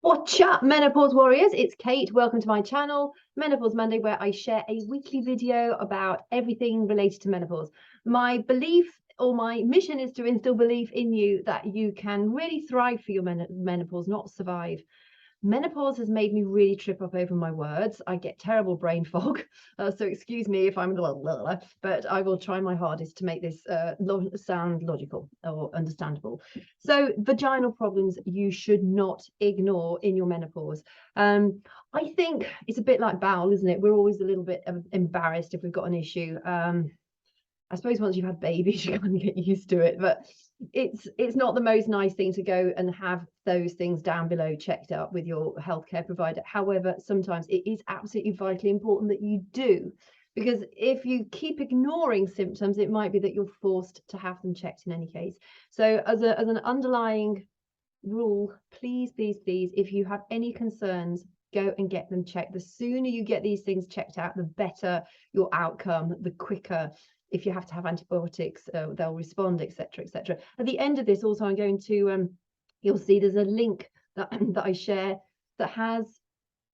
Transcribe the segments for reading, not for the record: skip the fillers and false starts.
What's up, menopause warriors? It's Kate. Welcome to my channel, Menopause Monday, where I share a weekly video about everything related to menopause. My belief or my mission is to instill belief in you that you can really thrive for your menopause, not survive. Menopause has made me really trip up over my words. I get terrible brain fog, so excuse me if I'm blah, blah, blah, but I will try my hardest to make this sound logical or understandable. So, vaginal problems you should not ignore in your menopause. I think it's a bit like bowel, isn't it? We're always a little bit embarrassed if we've got an issue. I suppose once you've had babies, you kind of get used to it, but it's not the most nice thing to go and have those things down below checked up with your healthcare provider. However, sometimes it is absolutely vitally important that you do, because if you keep ignoring symptoms, it might be that you're forced to have them checked in any case. So as an underlying rule, please, if you have any concerns, go and get them checked. The sooner you get these things checked out, the better your outcome, the quicker. If you have to have antibiotics, they'll respond, etc., etc. At the end of this, also, I'm going to, you'll see there's a link that I share that has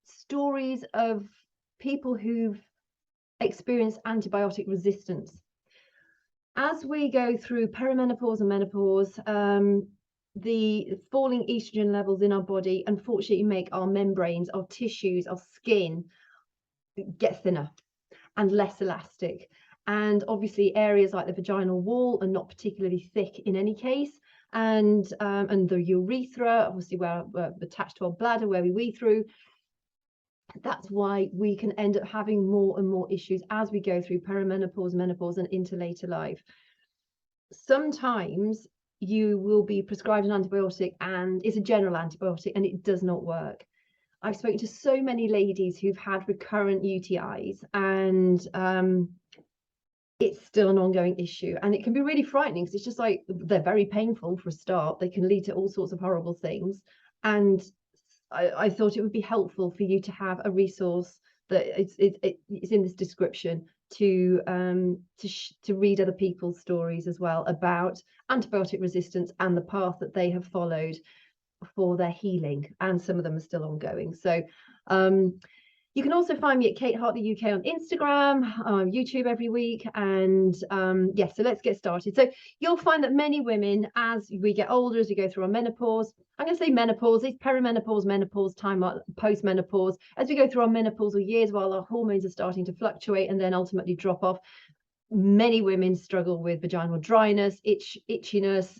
stories of people who've experienced antibiotic resistance. As we go through perimenopause and menopause, the falling estrogen levels in our body unfortunately make our membranes, our tissues, our skin get thinner and less elastic. And obviously areas like the vaginal wall are not particularly thick in any case. And the urethra, obviously where attached to our bladder, where we wee through, that's why we can end up having more and more issues as we go through perimenopause, menopause, and into later life. Sometimes you will be prescribed an antibiotic and it's a general antibiotic and it does not work. I've spoken to so many ladies who've had recurrent UTIs and it's still an ongoing issue, and it can be really frightening because it's just like they're very painful for a start. They can lead to all sorts of horrible things, and I thought it would be helpful for you to have a resource that it's in this description to read other people's stories as well about antibiotic resistance and the path that they have followed for their healing, and some of them are still ongoing. So you can also find me at Kate Hart the UK on Instagram, YouTube every week. And yeah, so let's get started. So you'll find that many women, as we get older, as we go through our menopause, I'm going to say menopause, it's perimenopause, menopause, time post-menopause, as we go through our menopausal years while our hormones are starting to fluctuate and then ultimately drop off, many women struggle with vaginal dryness, itchiness,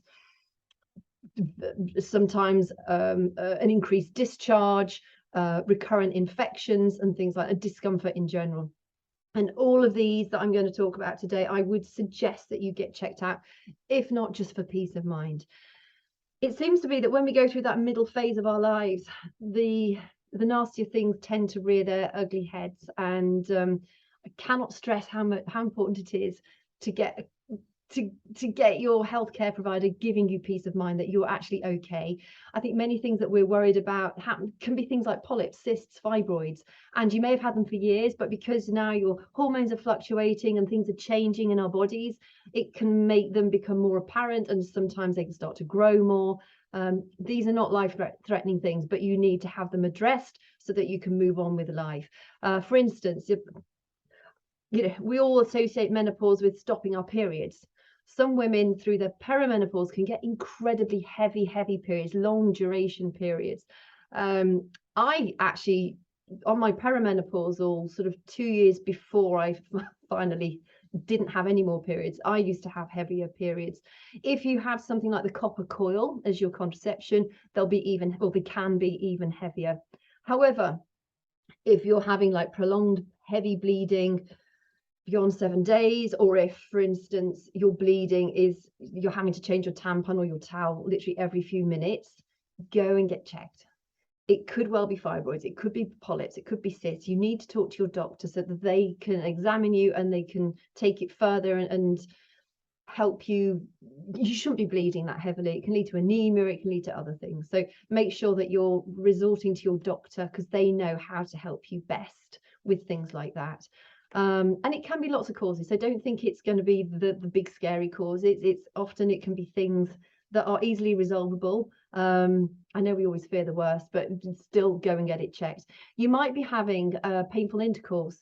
sometimes an increased discharge, recurrent infections and things like discomfort in general. And all of these that I'm going to talk about today, I would suggest that you get checked out, if not just for peace of mind. It seems to be that when we go through that middle phase of our lives, the nastier things tend to rear their ugly heads, and I cannot stress how important it is to get your healthcare provider giving you peace of mind that you're actually okay. I think many things that we're worried about can be things like polyps, cysts, fibroids, and you may have had them for years, but because now your hormones are fluctuating and things are changing in our bodies, it can make them become more apparent, and sometimes they can start to grow more. These are not life-threatening things, but you need to have them addressed so that you can move on with life. For instance, we all associate menopause with stopping our periods. Some women through their perimenopause can get incredibly heavy periods, long duration periods. I actually, on my perimenopausal sort of 2 years before I finally didn't have any more periods, I used to have heavier periods. If you have something like the copper coil as your contraception, they can be even heavier. However, if you're having like prolonged heavy bleeding beyond 7 days, or if, for instance, your bleeding is you're having to change your tampon or your towel literally every few minutes, go and get checked. It could well be fibroids, it could be polyps, it could be cysts. You need to talk to your doctor so that they can examine you and they can take it further and help you. You shouldn't be bleeding that heavily. It can lead to anemia, it can lead to other things. So make sure that you're resorting to your doctor, because they know how to help you best with things like that. And it can be lots of causes, so don't think it's going to be the big scary cause. It's often, it can be things that are easily resolvable. I know we always fear the worst, but still go and get it checked. You might be having painful intercourse.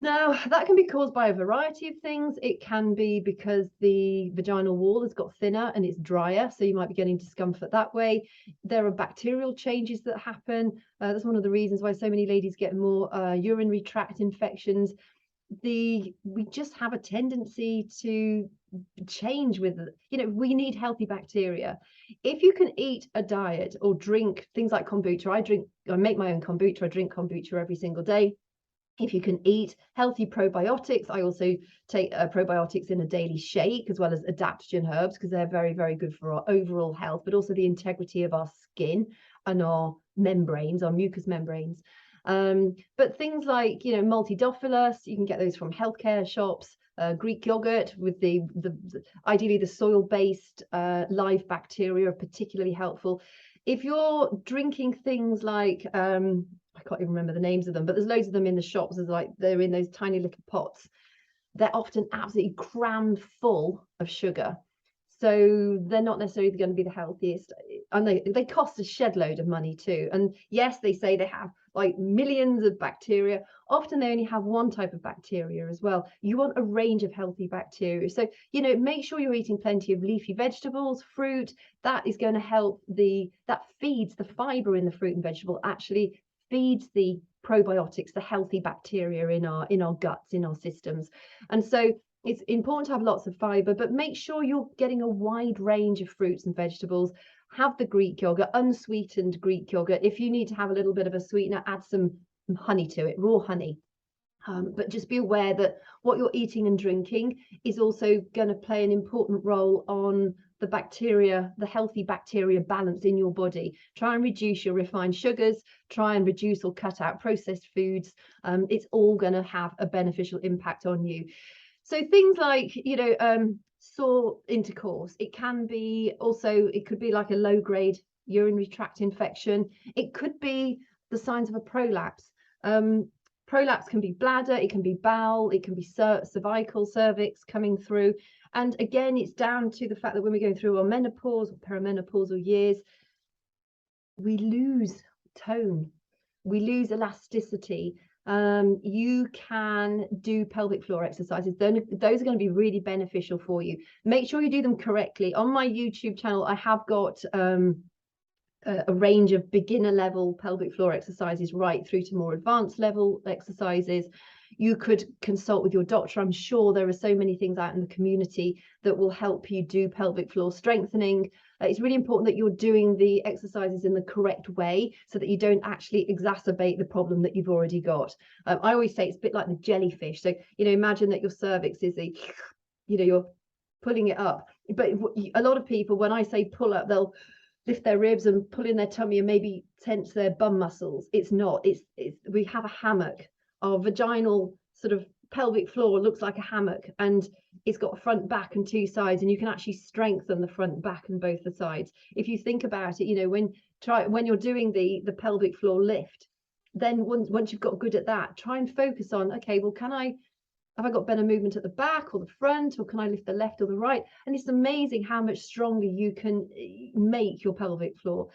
Now, that can be caused by a variety of things. It can be because the vaginal wall has got thinner and it's drier, so you might be getting discomfort that way. There are bacterial changes that happen. That's one of the reasons why so many ladies get more urinary tract infections. We just have a tendency to change with, we need healthy bacteria. If you can eat a diet or drink things like kombucha, I make my own kombucha, I drink kombucha every single day. If you can eat healthy probiotics, I also take probiotics in a daily shake, as well as adaptogen herbs, because they're very, very good for our overall health, but also the integrity of our skin and our membranes, our mucous membranes. But things like, multidophilus, you can get those from healthcare shops. Greek yogurt with the ideally the soil-based live bacteria are particularly helpful. If you're drinking things like I can't even remember the names of them, but there's loads of them in the shops. There's like, they're in those tiny little pots. They're often absolutely crammed full of sugar. So they're not necessarily going to be the healthiest. And they cost a shed load of money too. And yes, they say they have like millions of bacteria. Often they only have one type of bacteria as well. You want a range of healthy bacteria. So, make sure you're eating plenty of leafy vegetables, fruit. That is going to help that feeds the fiber in the fruit and vegetable, actually feeds the probiotics, the healthy bacteria in our guts, in our systems. And so it's important to have lots of fiber, but make sure you're getting a wide range of fruits and vegetables. Have the Greek yogurt, unsweetened Greek yogurt. If you need to have a little bit of a sweetener, add some honey to it, raw honey. But just be aware that what you're eating and drinking is also going to play an important role on the bacteria, the healthy bacteria balance in your body. Try and reduce your refined sugars, try and reduce or cut out processed foods. It's all going to have a beneficial impact on you. So things like, sore intercourse, it could be like a low-grade urinary tract infection. It could be the signs of a prolapse. Prolapse can be bladder, it can be bowel, it can be cervical, cervix coming through. And again, it's down to the fact that when we're going through our menopause or perimenopausal years, we lose tone, we lose elasticity. You can do pelvic floor exercises. Those are going to be really beneficial for you. Make sure you do them correctly. On my YouTube channel, I have got a range of beginner level pelvic floor exercises right through to more advanced level exercises. You could consult with your doctor. I'm sure there are so many things out in the community that will help you do pelvic floor strengthening. It's really important that you're doing the exercises in the correct way so that you don't actually exacerbate the problem that you've already got. I always say it's a bit like the jellyfish. So, imagine that your cervix is you're pulling it up. But a lot of people, when I say pull up, they'll lift their ribs and pull in their tummy and maybe tense their bum muscles. It's not. It's we have a hammock. Our vaginal sort of pelvic floor looks like a hammock, and it's got a front, back, and two sides, and you can actually strengthen the front, back, and both the sides. If you think about it, when you're doing the pelvic floor lift, then once you've got good at that, try and focus on, okay, well, have I got better movement at the back or the front, or can I lift the left or the right? And it's amazing how much stronger you can make your pelvic floor.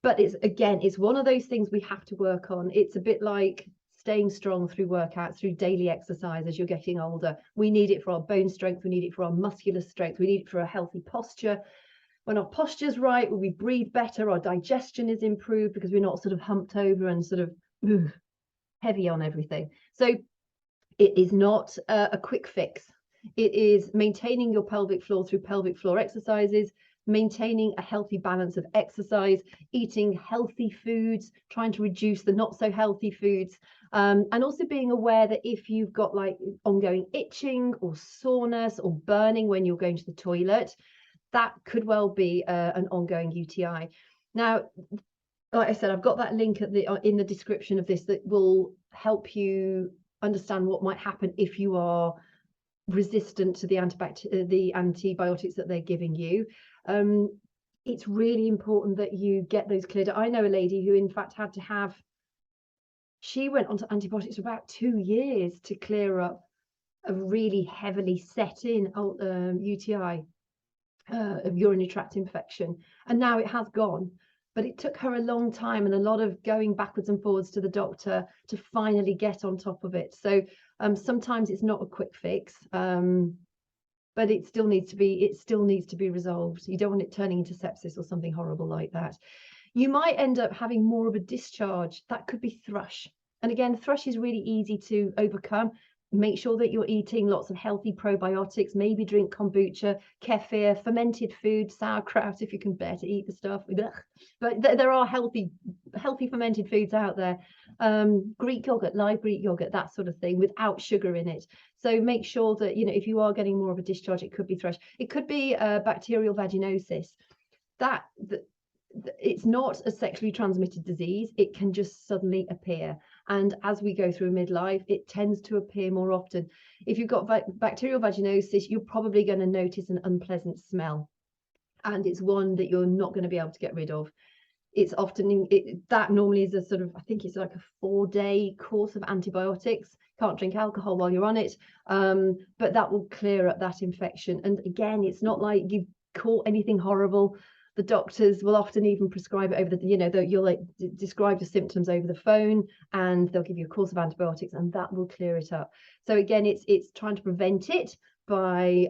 But it's one of those things we have to work on. It's a bit like staying strong through workouts, through daily exercise as you're getting older. We need it for our bone strength. We need it for our muscular strength. We need it for a healthy posture. When our posture's right, when we breathe better, our digestion is improved because we're not sort of humped over and sort of heavy on everything. So it is not a quick fix. It is maintaining your pelvic floor through pelvic floor exercises, maintaining a healthy balance of exercise, eating healthy foods, trying to reduce the not so healthy foods, and also being aware that if you've got like ongoing itching or soreness or burning when you're going to the toilet, that could well be an ongoing UTI. Now, like I said, I've got that link in the description of this that will help you understand what might happen if you are resistant to the antibiotics that they're giving you. It's really important that you get those cleared. I know a lady who in fact she went onto antibiotics for about 2 years to clear up a really heavily set in UTI. of urinary tract infection, and now it has gone. But it took her a long time and a lot of going backwards and forwards to the doctor to finally get on top of it. So sometimes it's not a quick fix, but it still needs to be resolved. You don't want it turning into sepsis or something horrible like that. You might end up having more of a discharge. That could be thrush. And again, thrush is really easy to overcome. Make sure that you're eating lots of healthy probiotics, maybe drink kombucha, kefir, fermented food, sauerkraut, if you can bear to eat the stuff. But there are healthy fermented foods out there. Greek yogurt, live Greek yogurt, that sort of thing, without sugar in it. So make sure that, you know, if you are getting more of a discharge, it could be thrush. It could be bacterial vaginosis. It's not a sexually transmitted disease. It can just suddenly appear. And as we go through midlife, it tends to appear more often. If you've got bacterial vaginosis, you're probably going to notice an unpleasant smell. And it's one that you're not going to be able to get rid of. It's often, that normally is a sort of, I think it's like a 4-day course of antibiotics. Can't drink alcohol while you're on it. But that will clear up that infection. And again, it's not like you've caught anything horrible. The doctors will often even prescribe it over the, you know, you'll like describe the symptoms over the phone, and they'll give you a course of antibiotics, and that will clear it up. So again, it's trying to prevent it by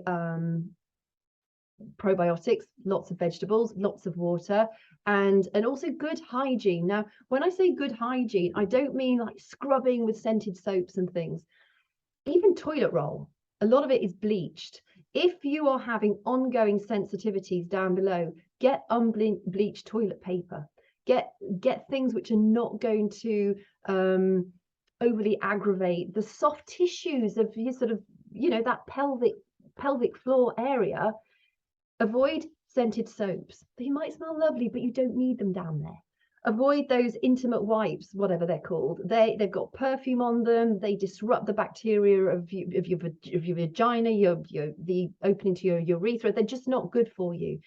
probiotics, lots of vegetables, lots of water, and also good hygiene. Now, when I say good hygiene, I don't mean like scrubbing with scented soaps and things. Even toilet roll, a lot of it is bleached. If you are having ongoing sensitivities down below, get unbleached toilet paper. Get things which are not going to overly aggravate the soft tissues of your sort of, you know, that pelvic floor area. Avoid scented soaps. They might smell lovely, but you don't need them down there. Avoid those intimate wipes, whatever they're called. They've got perfume on them. They disrupt the bacteria of your vagina, the opening to your urethra. They're just not good for you.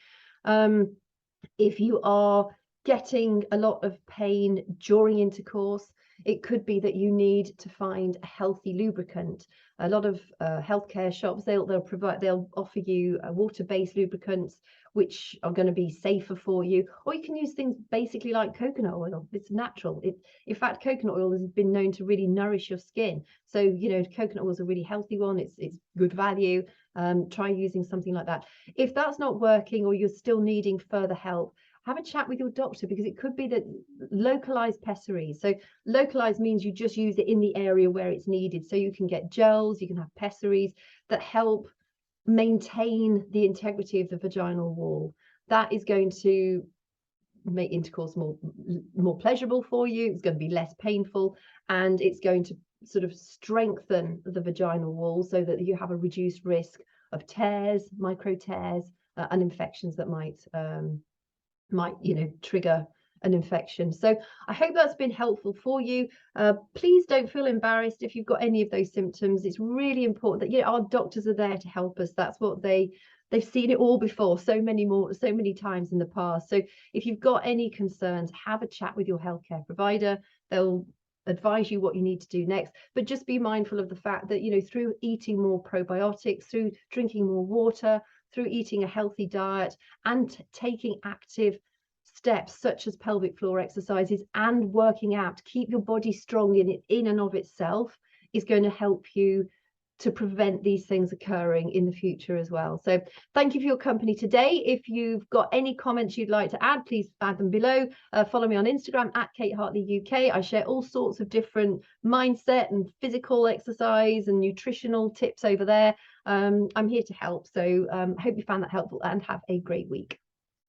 If you are getting a lot of pain during intercourse, it could be that you need to find a healthy lubricant. A lot of healthcare shops, they'll offer you water-based lubricants, which are going to be safer for you. Or you can use things basically like coconut oil. It's natural. In fact, coconut oil has been known to really nourish your skin. So, you know, coconut oil is a really healthy one. It's good value. Try using something like that. If that's not working, or you're still needing further help, have a chat with your doctor, because it could be that localized pessaries. So localized means you just use it in the area where it's needed. So you can get gels, you can have pessaries that help maintain the integrity of the vaginal wall. That is going to make intercourse more pleasurable for you. It's going to be less painful, and it's going to sort of strengthen the vaginal wall so that you have a reduced risk of tears, micro tears, and infections that might you know, trigger an infection. So I hope that's been helpful for you. Please don't feel embarrassed if you've got any of those symptoms. It's really important that, you know, our doctors are there to help us. That's what they've seen it all before, so many times in the past. So if you've got any concerns, have a chat with your healthcare provider. They'll advise you what you need to do next. But just be mindful of the fact that, you know, through eating more probiotics, through drinking more water, through eating a healthy diet, and taking active steps such as pelvic floor exercises and working out to keep your body strong in and of itself, is going to help you to prevent these things occurring in the future as well. So thank you for your company today. If you've got any comments you'd like to add, please add them below. Follow me on Instagram at Kate Hartley UK. I share all sorts of different mindset and physical exercise and nutritional tips over there. I'm here to help. So hope you found that helpful, and have a great week.